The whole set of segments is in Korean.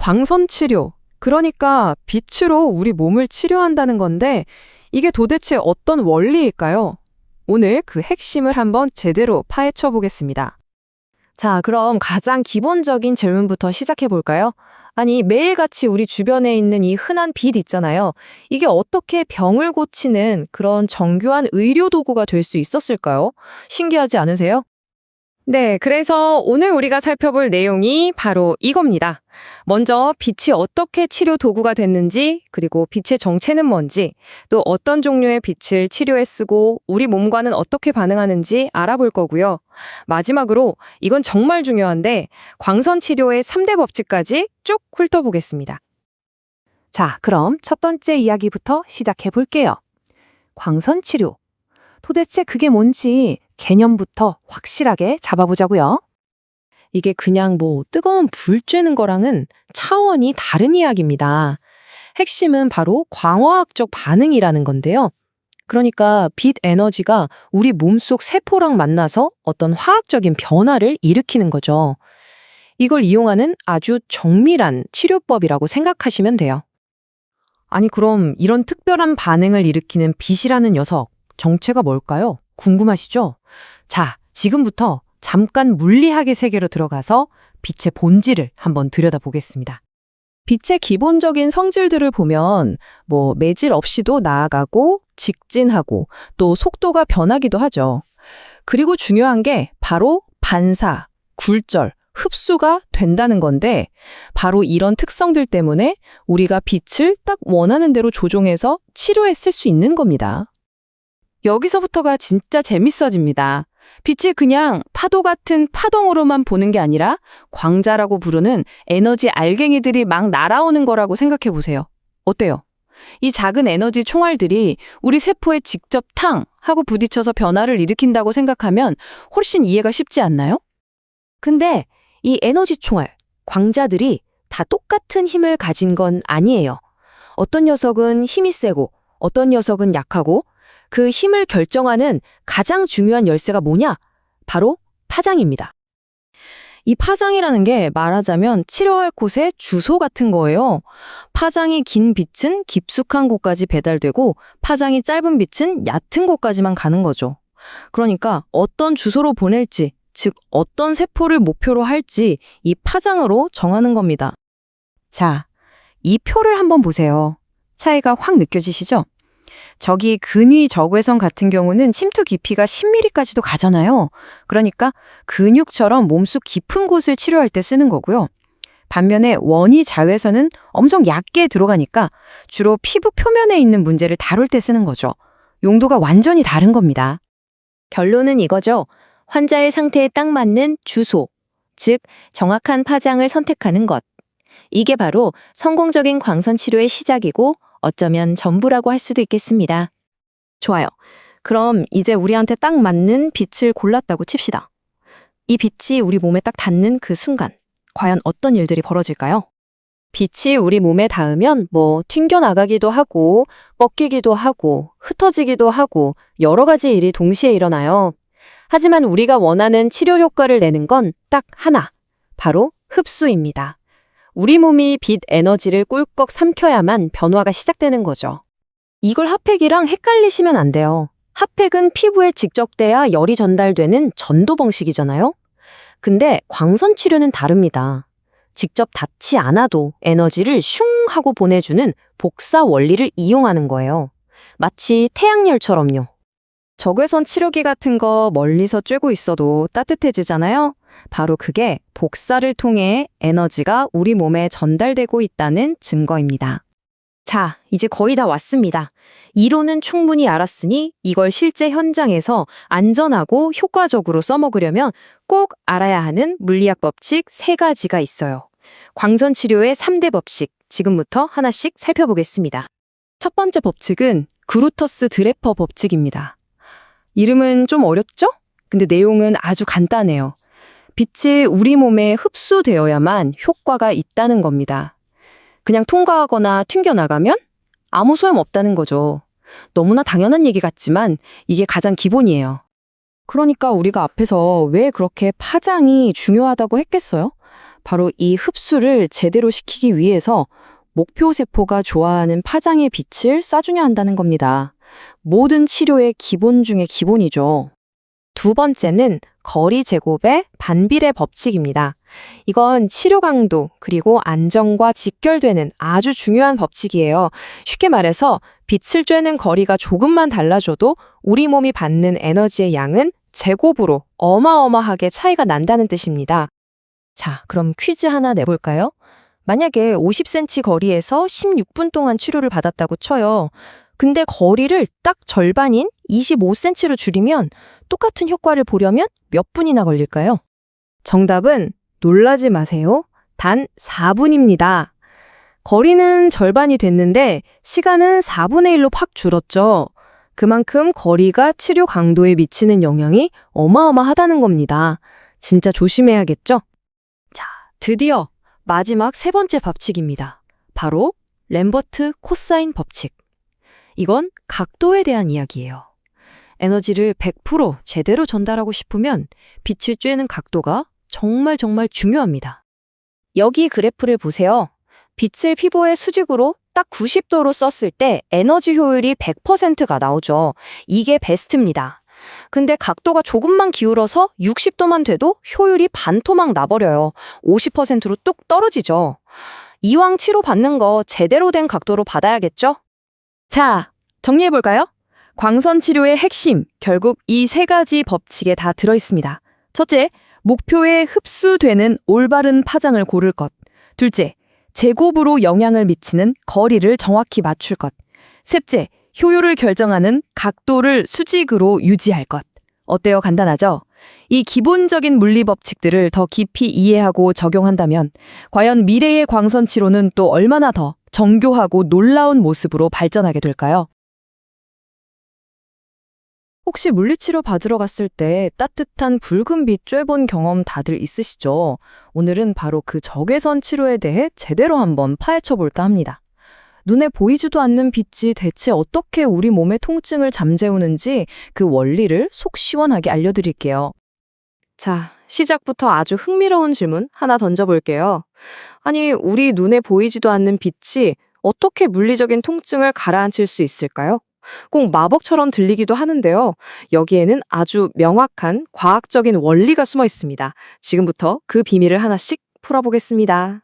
광선 치료. 그러니까 빛으로 우리 몸을 치료한다는 건데 이게 도대체 어떤 원리일까요? 오늘 그 핵심을 한번 제대로 파헤쳐 보겠습니다. 자, 그럼 가장 기본적인 질문부터 시작해 볼까요? 아니, 매일같이 우리 주변에 있는 이 흔한 빛 있잖아요. 이게 어떻게 병을 고치는 그런 정교한 의료 도구가 될 수 있었을까요? 신기하지 않으세요? 네, 그래서 오늘 우리가 살펴볼 내용이 바로 이겁니다. 먼저 빛이 어떻게 치료 도구가 됐는지, 그리고 빛의 정체는 뭔지, 또 어떤 종류의 빛을 치료에 쓰고 우리 몸과는 어떻게 반응하는지 알아볼 거고요. 마지막으로 이건 정말 중요한데 광선 치료의 3대 법칙까지 쭉 훑어보겠습니다. 자, 그럼 첫 번째 이야기부터 시작해 볼게요. 광선 치료. 도대체 그게 뭔지 개념부터 확실하게 잡아보자고요. 이게 그냥 뜨거운 불 쬐는 거랑은 차원이 다른 이야기입니다. 핵심은 바로 광화학적 반응이라는 건데요. 그러니까 빛 에너지가 우리 몸속 세포랑 만나서 어떤 화학적인 변화를 일으키는 거죠. 이걸 이용하는 아주 정밀한 치료법이라고 생각하시면 돼요. 아니, 그럼 이런 특별한 반응을 일으키는 빛이라는 녀석, 정체가 뭘까요? 궁금하시죠? 자, 지금부터 잠깐 물리학의 세계로 들어가서 빛의 본질을 한번 들여다보겠습니다. 빛의 기본적인 성질들을 보면 매질 없이도 나아가고 직진하고 또 속도가 변하기도 하죠. 그리고 중요한 게 바로 반사, 굴절, 흡수가 된다는 건데 바로 이런 특성들 때문에 우리가 빛을 딱 원하는 대로 조종해서 치료에 쓸 수 있는 겁니다. 여기서부터가 진짜 재밌어집니다. 빛이 그냥 파도 같은 파동으로만 보는 게 아니라 광자라고 부르는 에너지 알갱이들이 막 날아오는 거라고 생각해 보세요. 어때요? 이 작은 에너지 총알들이 우리 세포에 직접 탕 하고 부딪혀서 변화를 일으킨다고 생각하면 훨씬 이해가 쉽지 않나요? 근데 이 에너지 총알, 광자들이 다 똑같은 힘을 가진 건 아니에요. 어떤 녀석은 힘이 세고 어떤 녀석은 약하고 그 힘을 결정하는 가장 중요한 열쇠가 뭐냐? 바로 파장입니다. 이 파장이라는 게 말하자면 치료할 곳의 주소 같은 거예요. 파장이 긴 빛은 깊숙한 곳까지 배달되고 파장이 짧은 빛은 얕은 곳까지만 가는 거죠. 그러니까 어떤 주소로 보낼지, 즉 어떤 세포를 목표로 할지 이 파장으로 정하는 겁니다. 자, 이 표를 한번 보세요. 차이가 확 느껴지시죠? 저기 근위 적외선 같은 경우는 침투 깊이가 10mm까지도 가잖아요. 그러니까 근육처럼 몸속 깊은 곳을 치료할 때 쓰는 거고요. 반면에 원위 자외선은 엄청 얕게 들어가니까 주로 피부 표면에 있는 문제를 다룰 때 쓰는 거죠. 용도가 완전히 다른 겁니다. 결론은 이거죠. 환자의 상태에 딱 맞는 주소, 즉 정확한 파장을 선택하는 것. 이게 바로 성공적인 광선 치료의 시작이고 어쩌면 전부라고 할 수도 있겠습니다. 좋아요. 그럼 이제 우리한테 딱 맞는 빛을 골랐다고 칩시다. 이 빛이 우리 몸에 딱 닿는 그 순간, 과연 어떤 일들이 벌어질까요? 빛이 우리 몸에 닿으면 튕겨나가기도 하고, 꺾이기도 하고, 흩어지기도 하고, 여러 가지 일이 동시에 일어나요. 하지만 우리가 원하는 치료 효과를 내는 건 딱 하나, 바로 흡수입니다. 우리 몸이 빛 에너지를 꿀꺽 삼켜야만 변화가 시작되는 거죠. 이걸 핫팩이랑 헷갈리시면 안 돼요. 핫팩은 피부에 직접 대야 열이 전달되는 전도 방식이잖아요. 근데 광선 치료는 다릅니다. 직접 닿지 않아도 에너지를 슝 하고 보내주는 복사 원리를 이용하는 거예요. 마치 태양열처럼요. 적외선 치료기 같은 거 멀리서 쬐고 있어도 따뜻해지잖아요. 바로 그게 복사를 통해 에너지가 우리 몸에 전달되고 있다는 증거입니다. 자, 이제 거의 다 왔습니다. 이론은 충분히 알았으니 이걸 실제 현장에서 안전하고 효과적으로 써먹으려면 꼭 알아야 하는 물리학 법칙 3가지가 있어요. 광선 치료의 3대 법칙, 지금부터 하나씩 살펴보겠습니다. 첫 번째 법칙은 그루터스 드레퍼 법칙입니다. 이름은 좀 어렵죠? 근데 내용은 아주 간단해요. 빛이 우리 몸에 흡수되어야만 효과가 있다는 겁니다. 그냥 통과하거나 튕겨나가면 아무 소용없다는 거죠. 너무나 당연한 얘기 같지만 이게 가장 기본이에요. 그러니까 우리가 앞에서 왜 그렇게 파장이 중요하다고 했겠어요? 바로 이 흡수를 제대로 시키기 위해서 목표 세포가 좋아하는 파장의 빛을 쏴주냐 한다는 겁니다. 모든 치료의 기본 중의 기본이죠. 두 번째는 거리 제곱의 반비례 법칙입니다. 이건 치료 강도 그리고 안정과 직결되는 아주 중요한 법칙이에요. 쉽게 말해서 빛을 쬐는 거리가 조금만 달라져도 우리 몸이 받는 에너지의 양은 제곱으로 어마어마하게 차이가 난다는 뜻입니다. 자, 그럼 퀴즈 하나 내볼까요? 만약에 50cm 거리에서 16분 동안 치료를 받았다고 쳐요. 근데 거리를 딱 절반인 25cm로 줄이면 똑같은 효과를 보려면 몇 분이나 걸릴까요? 정답은 놀라지 마세요. 단 4분입니다. 거리는 절반이 됐는데 시간은 4분의 1로 팍 줄었죠. 그만큼 거리가 치료 강도에 미치는 영향이 어마어마하다는 겁니다. 진짜 조심해야겠죠? 자, 드디어 마지막 세 번째 법칙입니다. 바로 램버트 코사인 법칙. 이건 각도에 대한 이야기예요. 에너지를 100% 제대로 전달하고 싶으면 빛을 쬐는 각도가 정말 중요합니다. 여기 그래프를 보세요. 빛을 피부의 수직으로 딱 90도로 썼을 때 에너지 효율이 100%가 나오죠. 이게 베스트입니다. 근데 각도가 조금만 기울어서 60도만 돼도 효율이 반토막 나버려요. 50%로 뚝 떨어지죠. 이왕 치료 받는 거 제대로 된 각도로 받아야겠죠? 자, 정리해볼까요? 광선 치료의 핵심, 결국 이 세 가지 법칙에 다 들어있습니다. 첫째, 목표에 흡수되는 올바른 파장을 고를 것. 둘째, 제곱으로 영향을 미치는 거리를 정확히 맞출 것. 셋째, 효율을 결정하는 각도를 수직으로 유지할 것. 어때요? 간단하죠? 이 기본적인 물리 법칙들을 더 깊이 이해하고 적용한다면 과연 미래의 광선 치료는 또 얼마나 더 정교하고 놀라운 모습으로 발전하게 될까요? 혹시 물리치료 받으러 갔을 때 따뜻한 붉은 빛 쬐본 경험 다들 있으시죠? 오늘은 바로 그 적외선 치료에 대해 제대로 한번 파헤쳐 볼까 합니다. 눈에 보이지도 않는 빛이 대체 어떻게 우리 몸의 통증을 잠재우는지 그 원리를 속 시원하게 알려드릴게요. 자, 시작부터 아주 흥미로운 질문 하나 던져볼게요. 아니, 우리 눈에 보이지도 않는 빛이 어떻게 물리적인 통증을 가라앉힐 수 있을까요? 꼭 마법처럼 들리기도 하는데요. 여기에는 아주 명확한 과학적인 원리가 숨어 있습니다. 지금부터 그 비밀을 하나씩 풀어보겠습니다.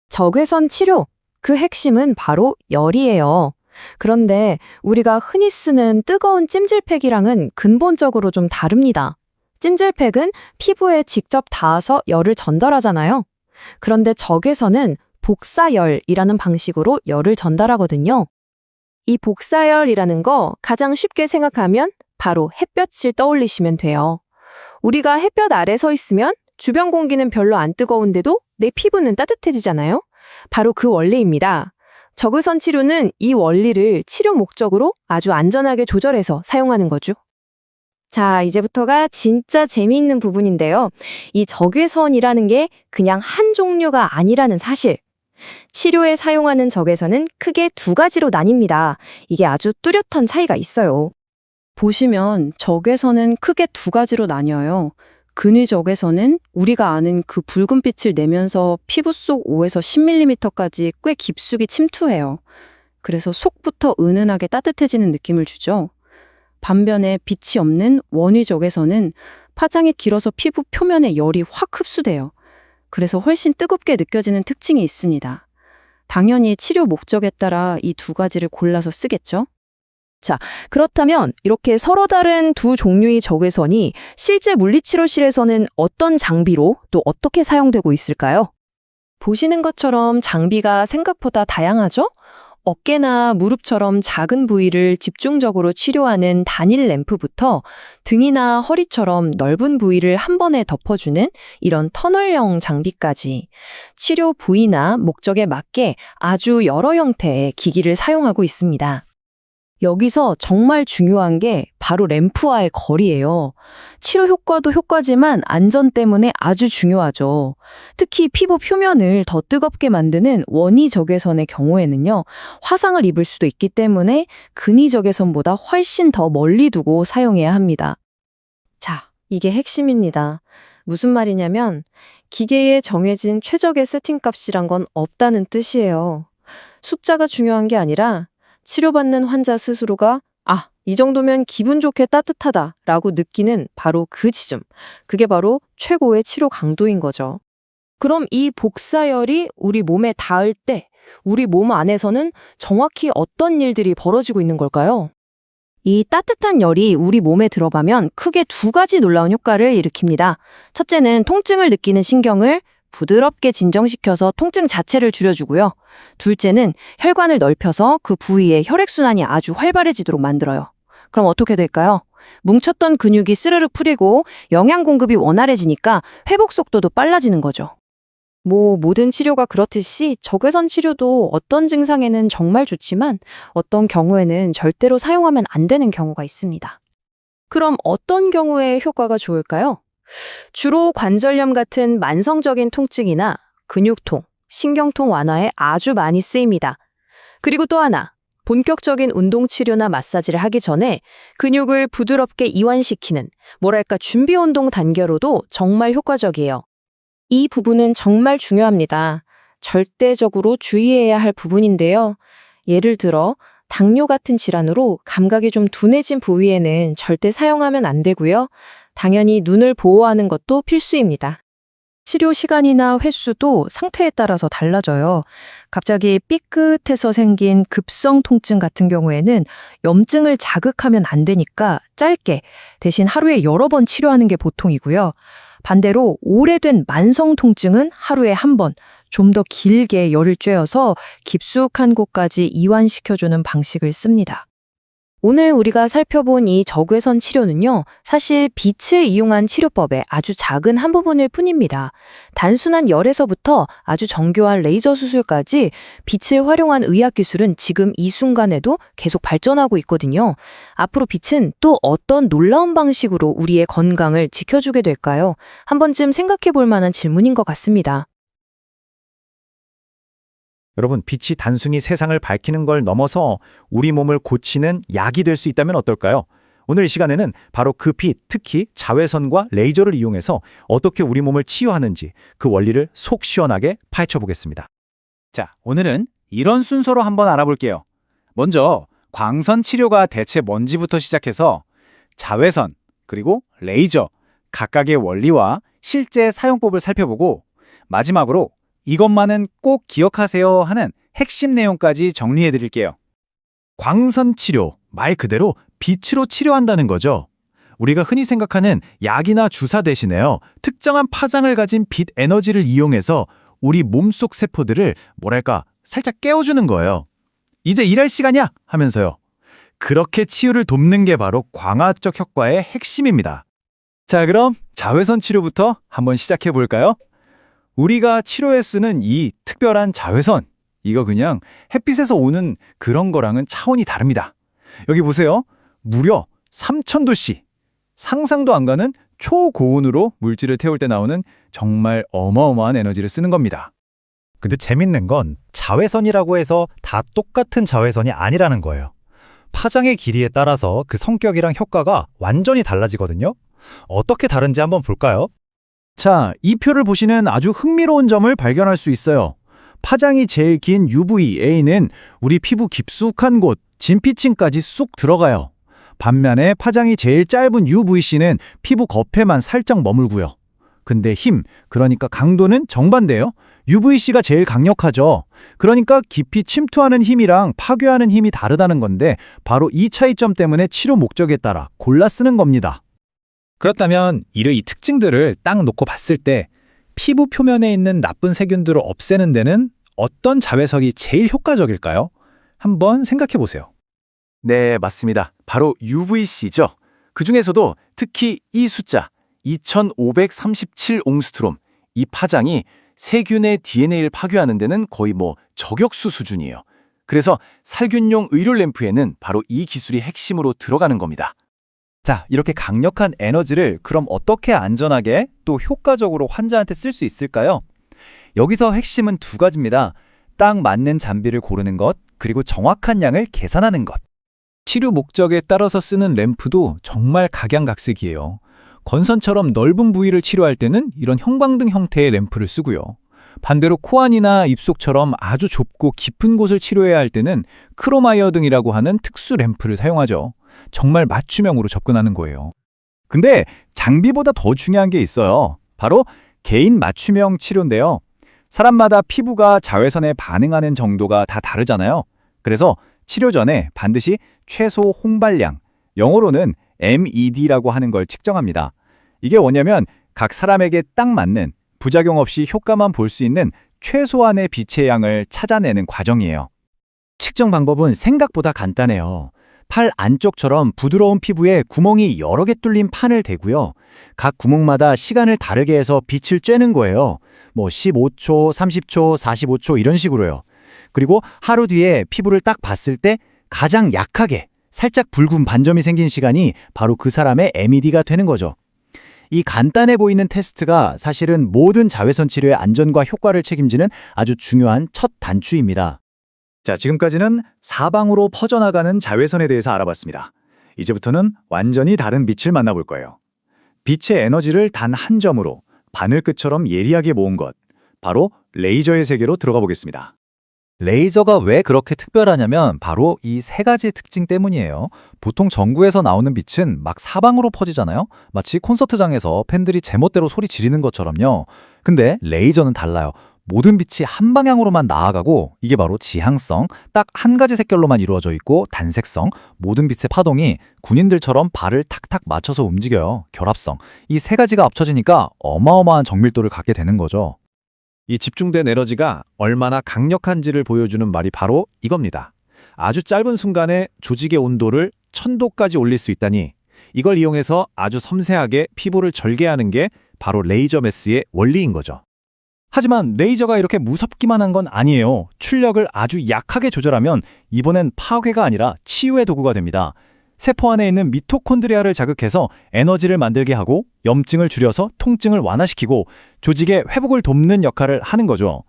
적외선 치료, 그 핵심은 바로 열이에요. 그런데 우리가 흔히 쓰는 뜨거운 찜질팩이랑은 근본적으로 좀 다릅니다. 찜질팩은 피부에 직접 닿아서 열을 전달하잖아요. 그런데 적외선은 복사열이라는 방식으로 열을 전달하거든요. 이 복사열이라는 거 가장 쉽게 생각하면 바로 햇볕을 떠올리시면 돼요. 우리가 햇볕 아래 서 있으면 주변 공기는 별로 안 뜨거운데도 내 피부는 따뜻해지잖아요. 바로 그 원리입니다. 적외선 치료는 이 원리를 치료 목적으로 아주 안전하게 조절해서 사용하는 거죠. 자, 이제부터가 진짜 재미있는 부분인데요. 이 적외선이라는 게 그냥 한 종류가 아니라는 사실. 치료에 사용하는 적외선은 크게 두 가지로 나뉩니다. 이게 아주 뚜렷한 차이가 있어요. 보시면 적외선은 크게 두 가지로 나뉘어요. 근위 적외선은 우리가 아는 그 붉은 빛을 내면서 피부 속 5에서 10mm까지 꽤 깊숙이 침투해요. 그래서 속부터 은은하게 따뜻해지는 느낌을 주죠. 반면에 빛이 없는 원위 적외선은 파장이 길어서 피부 표면에 열이 확 흡수돼요. 그래서 훨씬 뜨겁게 느껴지는 특징이 있습니다. 당연히 치료 목적에 따라 이 두 가지를 골라서 쓰겠죠? 그렇다면 이렇게 서로 다른 두 종류의 적외선이 실제 물리치료실에서는 어떤 장비로 또 어떻게 사용되고 있을까요? 보시는 것처럼 장비가 생각보다 다양하죠? 어깨나 무릎처럼 작은 부위를 집중적으로 치료하는 단일 램프부터 등이나 허리처럼 넓은 부위를 한 번에 덮어주는 이런 터널형 장비까지 치료 부위나 목적에 맞게 아주 여러 형태의 기기를 사용하고 있습니다. 여기서 정말 중요한 게 바로 램프와의 거리예요. 치료 효과도 효과지만 안전 때문에 아주 중요하죠. 특히 피부 표면을 더 뜨겁게 만드는 원위 적외선의 경우에는요, 화상을 입을 수도 있기 때문에 근위 적외선보다 훨씬 더 멀리 두고 사용해야 합니다. 자, 이게 핵심입니다. 무슨 말이냐면 기계에 정해진 최적의 세팅값이란 건 없다는 뜻이에요. 숫자가 중요한 게 아니라 치료받는 환자 스스로가 이 정도면 기분 좋게 따뜻하다라고 느끼는 바로 그 지점. 그게 바로 최고의 치료 강도인 거죠. 그럼 이 복사열이 우리 몸에 닿을 때 우리 몸 안에서는 정확히 어떤 일들이 벌어지고 있는 걸까요? 이 따뜻한 열이 우리 몸에 들어가면 크게 두 가지 놀라운 효과를 일으킵니다. 첫째는 통증을 느끼는 신경을 부드럽게 진정시켜서 통증 자체를 줄여주고요. 둘째는 혈관을 넓혀서 그 부위에 혈액순환이 아주 활발해지도록 만들어요. 그럼 어떻게 될까요? 뭉쳤던 근육이 스르륵 풀리고 영양 공급이 원활해지니까 회복 속도도 빨라지는 거죠. 모든 치료가 그렇듯이 적외선 치료도 어떤 증상에는 정말 좋지만 어떤 경우에는 절대로 사용하면 안 되는 경우가 있습니다. 그럼 어떤 경우에 효과가 좋을까요? 주로 관절염 같은 만성적인 통증이나 근육통, 신경통 완화에 아주 많이 쓰입니다. 그리고 또 하나, 본격적인 운동 치료나 마사지를 하기 전에 근육을 부드럽게 이완시키는, 준비 운동 단계로도 정말 효과적이에요. 이 부분은 정말 중요합니다. 절대적으로 주의해야 할 부분인데요. 예를 들어 당뇨 같은 질환으로 감각이 좀 둔해진 부위에는 절대 사용하면 안 되고요. 당연히 눈을 보호하는 것도 필수입니다. 치료 시간이나 횟수도 상태에 따라서 달라져요. 갑자기 삐끗해서 생긴 급성 통증 같은 경우에는 염증을 자극하면 안 되니까 짧게, 대신 하루에 여러 번 치료하는 게 보통이고요. 반대로 오래된 만성 통증은 하루에 한 번, 좀 더 길게 열을 쬐어서 깊숙한 곳까지 이완시켜주는 방식을 씁니다. 오늘 우리가 살펴본 이 적외선 치료는요, 사실 빛을 이용한 치료법의 아주 작은 한 부분일 뿐입니다. 단순한 열에서부터 아주 정교한 레이저 수술까지 빛을 활용한 의학 기술은 지금 이 순간에도 계속 발전하고 있거든요. 앞으로 빛은 또 어떤 놀라운 방식으로 우리의 건강을 지켜주게 될까요? 한 번쯤 생각해 볼 만한 질문인 것 같습니다. 여러분, 빛이 단순히 세상을 밝히는 걸 넘어서 우리 몸을 고치는 약이 될 수 있다면 어떨까요? 오늘 이 시간에는 바로 그 빛, 특히 자외선과 레이저를 이용해서 어떻게 우리 몸을 치유하는지 그 원리를 속 시원하게 파헤쳐 보겠습니다. 자, 오늘은 이런 순서로 한번 알아볼게요. 먼저 광선 치료가 대체 뭔지부터 시작해서 자외선, 그리고 레이저, 각각의 원리와 실제 사용법을 살펴보고 마지막으로 이것만은 꼭 기억하세요 하는 핵심 내용까지 정리해 드릴게요. 광선 치료, 말 그대로 빛으로 치료한다는 거죠. 우리가 흔히 생각하는 약이나 주사 대신에요, 특정한 파장을 가진 빛 에너지를 이용해서 우리 몸속 세포들을 살짝 깨워주는 거예요. 이제 일할 시간이야 하면서요. 그렇게 치유를 돕는 게 바로 광화적 효과의 핵심입니다. 자, 그럼 자외선 치료부터 한번 시작해 볼까요? 우리가 치료에 쓰는 이 특별한 자외선, 이거 그냥 햇빛에서 오는 그런 거랑은 차원이 다릅니다. 여기 보세요. 무려 3000도씨. 상상도 안 가는 초고온으로 물질을 태울 때 나오는 정말 어마어마한 에너지를 쓰는 겁니다. 근데 재밌는 건 자외선이라고 해서 다 똑같은 자외선이 아니라는 거예요. 파장의 길이에 따라서 그 성격이랑 효과가 완전히 달라지거든요. 어떻게 다른지 한번 볼까요? 자, 이 표를 보시는 아주 흥미로운 점을 발견할 수 있어요. 파장이 제일 긴 UVA는 우리 피부 깊숙한 곳, 진피층까지 쑥 들어가요. 반면에 파장이 제일 짧은 UVC는 피부 겉에만 살짝 머물고요. 근데 그러니까 강도는 정반대예요. UVC가 제일 강력하죠. 그러니까 깊이 침투하는 힘이랑 파괴하는 힘이 다르다는 건데 바로 이 차이점 때문에 치료 목적에 따라 골라 쓰는 겁니다. 그렇다면 이 특징들을 딱 놓고 봤을 때 피부 표면에 있는 나쁜 세균들을 없애는 데는 어떤 자외선이 제일 효과적일까요? 한번 생각해 보세요. 네, 맞습니다. 바로 UVC죠. 그중에서도 특히 이 숫자 2537 옹스트롬, 이 파장이 세균의 DNA를 파괴하는 데는 거의 저격수 수준이에요. 그래서 살균용 의료 램프에는 바로 이 기술이 핵심으로 들어가는 겁니다. 자, 이렇게 강력한 에너지를 그럼 어떻게 안전하게 또 효과적으로 환자한테 쓸 수 있을까요? 여기서 핵심은 두 가지입니다. 딱 맞는 장비를 고르는 것, 그리고 정확한 양을 계산하는 것. 치료 목적에 따라서 쓰는 램프도 정말 각양각색이에요. 건선처럼 넓은 부위를 치료할 때는 이런 형광등 형태의 램프를 쓰고요. 반대로 코 안이나 입속처럼 아주 좁고 깊은 곳을 치료해야 할 때는 크로마이어 등이라고 하는 특수 램프를 사용하죠. 정말 맞춤형으로 접근하는 거예요. 근데 장비보다 더 중요한 게 있어요. 바로 개인 맞춤형 치료인데요. 사람마다 피부가 자외선에 반응하는 정도가 다 다르잖아요. 그래서 치료 전에 반드시 최소 홍발량, 영어로는 MED라고 하는 걸 측정합니다. 이게 뭐냐면 각 사람에게 딱 맞는 부작용 없이 효과만 볼 수 있는 최소한의 빛의 양을 찾아내는 과정이에요. 측정 방법은 생각보다 간단해요. 팔 안쪽처럼 부드러운 피부에 구멍이 여러 개 뚫린 판을 대고요. 각 구멍마다 시간을 다르게 해서 빛을 쬐는 거예요. 15초, 30초, 45초 이런 식으로요. 그리고 하루 뒤에 피부를 딱 봤을 때 가장 약하게 살짝 붉은 반점이 생긴 시간이 바로 그 사람의 MED가 되는 거죠. 이 간단해 보이는 테스트가 사실은 모든 자외선 치료의 안전과 효과를 책임지는 아주 중요한 첫 단추입니다. 자, 지금까지는 사방으로 퍼져나가는 자외선에 대해서 알아봤습니다. 이제부터는 완전히 다른 빛을 만나볼 거예요. 빛의 에너지를 단 한 점으로 바늘끝처럼 예리하게 모은 것, 바로 레이저의 세계로 들어가 보겠습니다. 레이저가 왜 그렇게 특별하냐면 바로 이 세 가지 특징 때문이에요. 보통 전구에서 나오는 빛은 막 사방으로 퍼지잖아요. 마치 콘서트장에서 팬들이 제멋대로 소리 지르는 것처럼요. 근데 레이저는 달라요. 모든 빛이 한 방향으로만 나아가고 이게 바로 지향성, 딱 한 가지 색결로만 이루어져 있고 단색성, 모든 빛의 파동이 군인들처럼 발을 탁탁 맞춰서 움직여요. 결합성, 이 세 가지가 합쳐지니까 어마어마한 정밀도를 갖게 되는 거죠. 이 집중된 에너지가 얼마나 강력한지를 보여주는 말이 바로 이겁니다. 아주 짧은 순간에 조직의 온도를 1000도까지 올릴 수 있다니 이걸 이용해서 아주 섬세하게 피부를 절개하는 게 바로 레이저 메스의 원리인 거죠. 하지만 레이저가 이렇게 무섭기만 한 건 아니에요. 출력을 아주 약하게 조절하면 이번엔 파괴가 아니라 치유의 도구가 됩니다. 세포 안에 있는 미토콘드리아를 자극해서 에너지를 만들게 하고 염증을 줄여서 통증을 완화시키고 조직의 회복을 돕는 역할을 하는 거죠.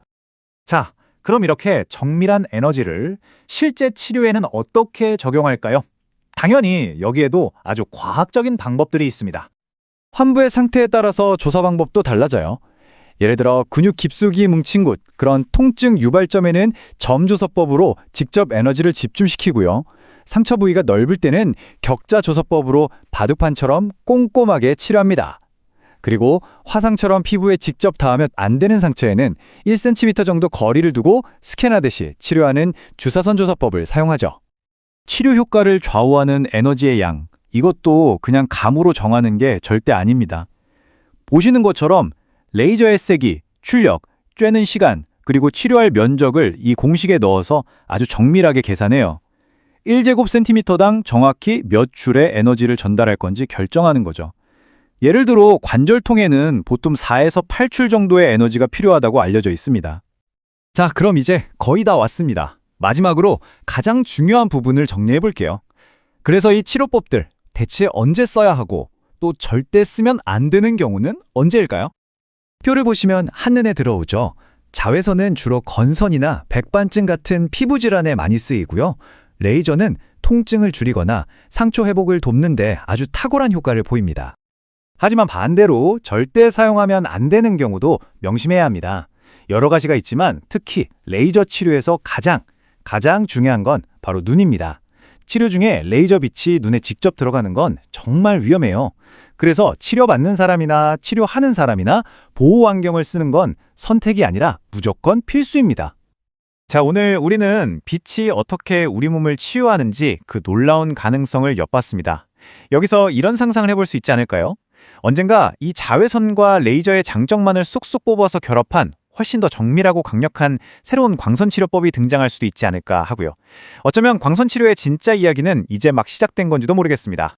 자, 그럼 이렇게 정밀한 에너지를 실제 치료에는 어떻게 적용할까요? 당연히 여기에도 아주 과학적인 방법들이 있습니다. 환부의 상태에 따라서 조사 방법도 달라져요. 예를 들어 근육 깊숙이 뭉친 곳, 그런 통증 유발점에는 점조서법으로 직접 에너지를 집중시키고요. 상처 부위가 넓을 때는 격자조서법으로 바둑판처럼 꼼꼼하게 치료합니다. 그리고 화상처럼 피부에 직접 닿으면 안 되는 상처에는 1cm 정도 거리를 두고 스캔하듯이 치료하는 주사선 조서법을 사용하죠. 치료 효과를 좌우하는 에너지의 양, 이것도 그냥 감으로 정하는 게 절대 아닙니다. 보시는 것처럼 레이저의 세기, 출력, 쬐는 시간, 그리고 치료할 면적을 이 공식에 넣어서 아주 정밀하게 계산해요. 1제곱센티미터당 정확히 몇 줄의 에너지를 전달할 건지 결정하는 거죠. 예를 들어 관절통에는 보통 4에서 8줄 정도의 에너지가 필요하다고 알려져 있습니다. 자, 그럼 이제 거의 다 왔습니다. 마지막으로 가장 중요한 부분을 정리해 볼게요. 그래서 이 치료법들 대체 언제 써야 하고 또 절대 쓰면 안 되는 경우는 언제일까요? 표를 보시면 한눈에 들어오죠. 자외선은 주로 건선이나 백반증 같은 피부 질환에 많이 쓰이고요. 레이저는 통증을 줄이거나 상처 회복을 돕는 데 아주 탁월한 효과를 보입니다. 하지만 반대로 절대 사용하면 안 되는 경우도 명심해야 합니다. 여러 가지가 있지만 특히 레이저 치료에서 가장 중요한 건 바로 눈입니다. 치료 중에 레이저 빛이 눈에 직접 들어가는 건 정말 위험해요. 그래서 치료받는 사람이나 치료하는 사람이나 보호 안경을 쓰는 건 선택이 아니라 무조건 필수입니다. 자, 오늘 우리는 빛이 어떻게 우리 몸을 치유하는지 그 놀라운 가능성을 엿봤습니다. 여기서 이런 상상을 해볼 수 있지 않을까요? 언젠가 이 자외선과 레이저의 장점만을 쏙쏙 뽑아서 결합한 훨씬 더 정밀하고 강력한 새로운 광선치료법이 등장할 수도 있지 않을까 하고요. 어쩌면 광선치료의 진짜 이야기는 이제 막 시작된 건지도 모르겠습니다.